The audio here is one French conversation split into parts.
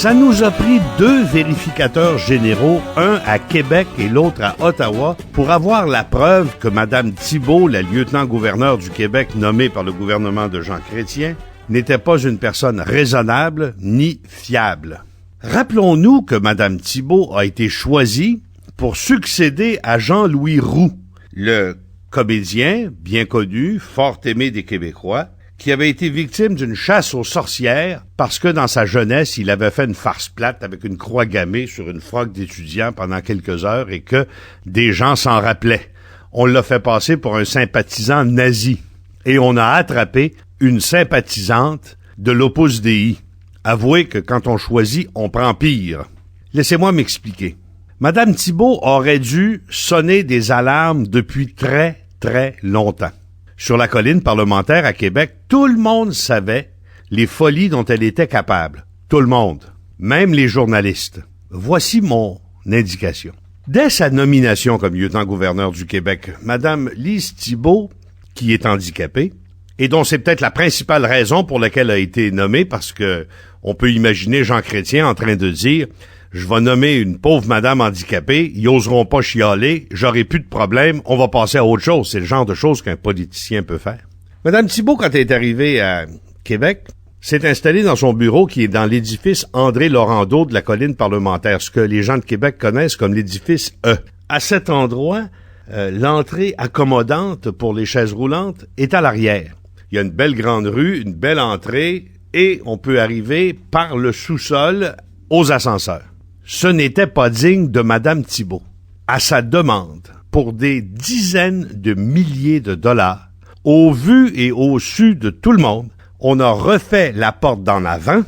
Ça nous a pris 2 vérificateurs généraux, un à Québec et l'autre à Ottawa, pour avoir la preuve que Mme Thibault, la lieutenant-gouverneure du Québec nommée par le gouvernement de Jean Chrétien, n'était pas une personne raisonnable ni fiable. Rappelons-nous que Mme Thibault a été choisie pour succéder à Jean-Louis Roux, le comédien bien connu, fort aimé des Québécois, qui avait été victime d'une chasse aux sorcières parce que dans sa jeunesse, il avait fait une farce plate avec une croix gammée sur une froque d'étudiant pendant quelques heures et que des gens s'en rappelaient. On l'a fait passer pour un sympathisant nazi et on a attrapé une sympathisante de l'Opus Dei. Avouez que quand on choisit, on prend pire. Laissez-moi m'expliquer. Madame Thibault aurait dû sonner des alarmes depuis très, très longtemps. Sur la colline parlementaire à Québec, tout le monde savait les folies dont elle était capable. Tout le monde. Même les journalistes. Voici mon indication. Dès sa nomination comme lieutenant-gouverneur du Québec, Madame Lise Thibault, qui est handicapée, et dont c'est peut-être la principale raison pour laquelle elle a été nommée, parce que on peut imaginer Jean Chrétien en train de dire « Je vais nommer une pauvre madame handicapée, ils oseront pas chialer, j'aurai plus de problème, on va passer à autre chose. » C'est le genre de choses qu'un politicien peut faire. Madame Thibault, quand elle est arrivée à Québec, s'est installée dans son bureau qui est dans l'édifice André Laurendeau de la colline parlementaire, ce que les gens de Québec connaissent comme l'édifice E. À cet endroit, l'entrée accommodante pour les chaises roulantes est à l'arrière. Il y a une belle grande rue, une belle entrée, et on peut arriver par le sous-sol aux ascenseurs. Ce n'était pas digne de Madame Thibault. À sa demande, pour des dizaines de milliers de dollars, au vu et au su de tout le monde, on a refait la porte d'en avant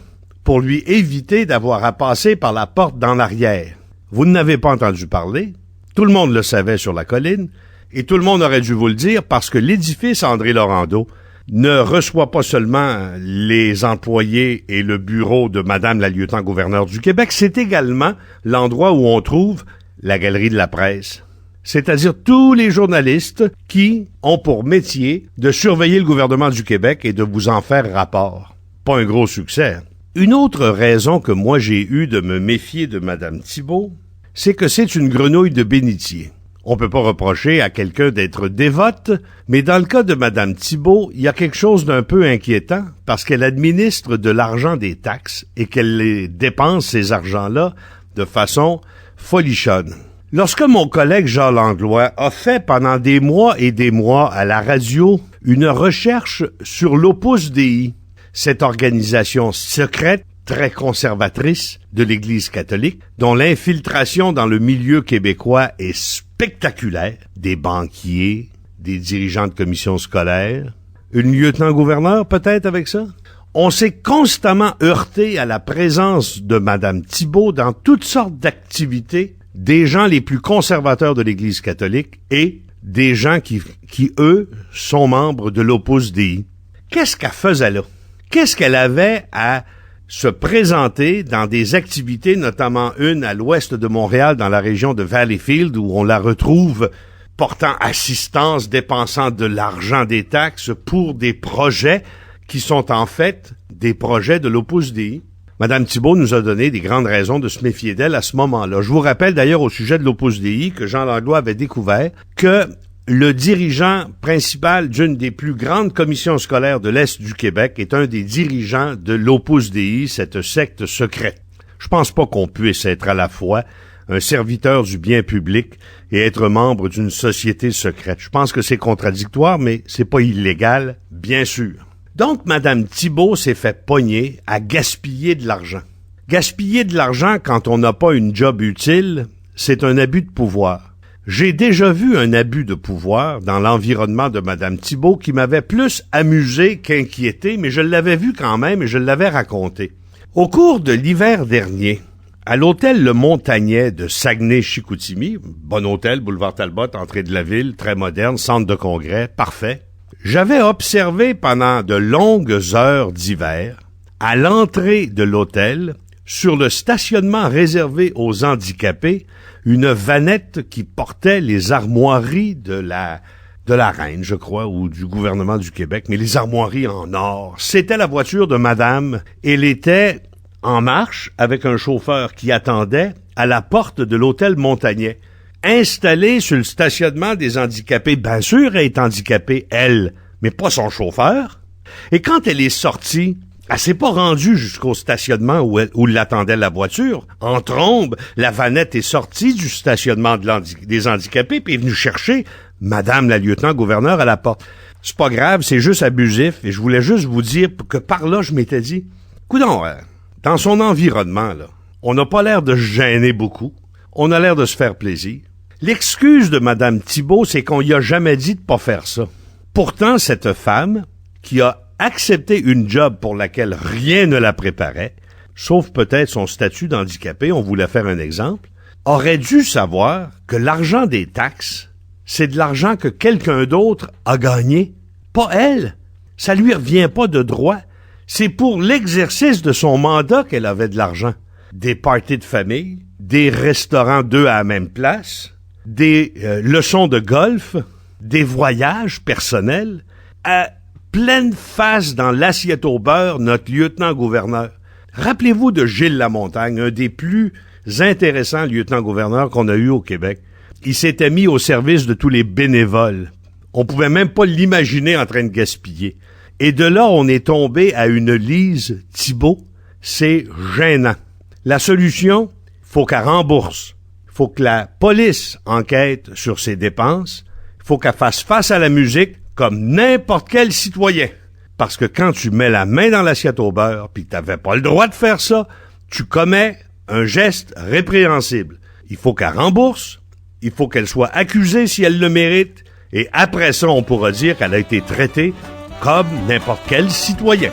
pour lui éviter d'avoir à passer par la porte d'en arrière. Vous n'avez pas entendu parler, tout le monde le savait sur la colline, et tout le monde aurait dû vous le dire parce que l'édifice André Laurendeau ne reçoit pas seulement les employés et le bureau de Madame la lieutenant-gouverneure du Québec, c'est également l'endroit où on trouve la galerie de la presse. C'est-à-dire tous les journalistes qui ont pour métier de surveiller le gouvernement du Québec et de vous en faire rapport. Pas un gros succès. Une autre raison que moi j'ai eue de me méfier de Madame Thibault, c'est que c'est une grenouille de bénitier. On peut pas reprocher à quelqu'un d'être dévote, mais dans le cas de Madame Thibault, il y a quelque chose d'un peu inquiétant parce qu'elle administre de l'argent des taxes et qu'elle les dépense, ces argents-là, de façon folichonne. Lorsque mon collègue Jean Langlois a fait pendant des mois et des mois à la radio une recherche sur l'Opus Dei, cette organisation secrète très conservatrice de l'Église catholique, dont l'infiltration dans le milieu québécois est spectaculaire, des banquiers, des dirigeants de commissions scolaires, une lieutenant-gouverneur peut-être avec ça. On s'est constamment heurté à la présence de Madame Thibault dans toutes sortes d'activités, des gens les plus conservateurs de l'Église catholique et des gens qui eux, sont membres de l'Opus Dei. Qu'est-ce qu'elle faisait là? Qu'est-ce qu'elle avait à se présenter dans des activités, notamment une à l'ouest de Montréal, dans la région de Valleyfield, où on la retrouve portant assistance, dépensant de l'argent des taxes pour des projets qui sont en fait des projets de l'Opus Dei. Madame Thibault nous a donné des grandes raisons de se méfier d'elle à ce moment-là. Je vous rappelle d'ailleurs au sujet de l'Opus Dei que Jean Langlois avait découvert que le dirigeant principal d'une des plus grandes commissions scolaires de l'Est du Québec est un des dirigeants de l'Opus Dei, cette secte secrète. Je pense pas qu'on puisse être à la fois un serviteur du bien public et être membre d'une société secrète. Je pense que c'est contradictoire, mais c'est pas illégal, bien sûr. Donc, Madame Thibault s'est fait pogner à gaspiller de l'argent. Gaspiller de l'argent quand on n'a pas une job utile, c'est un abus de pouvoir. J'ai déjà vu un abus de pouvoir dans l'environnement de Madame Thibault qui m'avait plus amusé qu'inquiété, mais je l'avais vu quand même et je l'avais raconté. Au cours de l'hiver dernier, à l'hôtel Le Montagnet de Saguenay-Chicoutimi, bon hôtel, boulevard Talbot, entrée de la ville, très moderne, centre de congrès, parfait, j'avais observé pendant de longues heures d'hiver, à l'entrée de l'hôtel, sur le stationnement réservé aux handicapés, une vanette qui portait les armoiries de la reine, je crois, ou du gouvernement du Québec, mais les armoiries en or. C'était la voiture de madame. Elle était en marche avec un chauffeur qui attendait à la porte de l'hôtel Montagnet. Installée sur le stationnement des handicapés. Bien sûr, elle est handicapée, elle, mais pas son chauffeur. Et quand elle est sortie, elle s'est pas rendue jusqu'au stationnement où l'attendait la voiture. En trombe, la vanette est sortie du stationnement des handicapés puis est venue chercher Madame la lieutenant-gouverneur à la porte. C'est pas grave, c'est juste abusif et je voulais juste vous dire que par là, je m'étais dit, coudonc, dans son environnement, là, on n'a pas l'air de se gêner beaucoup. On a l'air de se faire plaisir. L'excuse de Mme Thibault, c'est qu'on y a jamais dit de pas faire ça. Pourtant, cette femme, qui a accepté une job pour laquelle rien ne la préparait, sauf peut-être son statut d'handicapé, on voulait faire un exemple, aurait dû savoir que l'argent des taxes, c'est de l'argent que quelqu'un d'autre a gagné, pas elle. Ça lui revient pas de droit. C'est pour l'exercice de son mandat qu'elle avait de l'argent. Des parties de famille, des restaurants deux à la même place, des leçons de golf, des voyages personnels, à pleine face dans l'assiette au beurre, notre lieutenant-gouverneur. Rappelez-vous de Gilles Lamontagne, un des plus intéressants lieutenants-gouverneurs qu'on a eu au Québec. Il s'était mis au service de tous les bénévoles. On pouvait même pas l'imaginer en train de gaspiller. Et de là, on est tombé à une Lise Thibault. C'est gênant. La solution, faut qu'elle rembourse. Faut que la police enquête sur ses dépenses. Faut qu'elle fasse face à la musique comme n'importe quel citoyen. Parce que quand tu mets la main dans l'assiette au beurre puis que t'avais pas le droit de faire ça, tu commets un geste répréhensible. Il faut qu'elle rembourse, il faut qu'elle soit accusée si elle le mérite, et après ça, on pourra dire qu'elle a été traitée comme n'importe quel citoyen.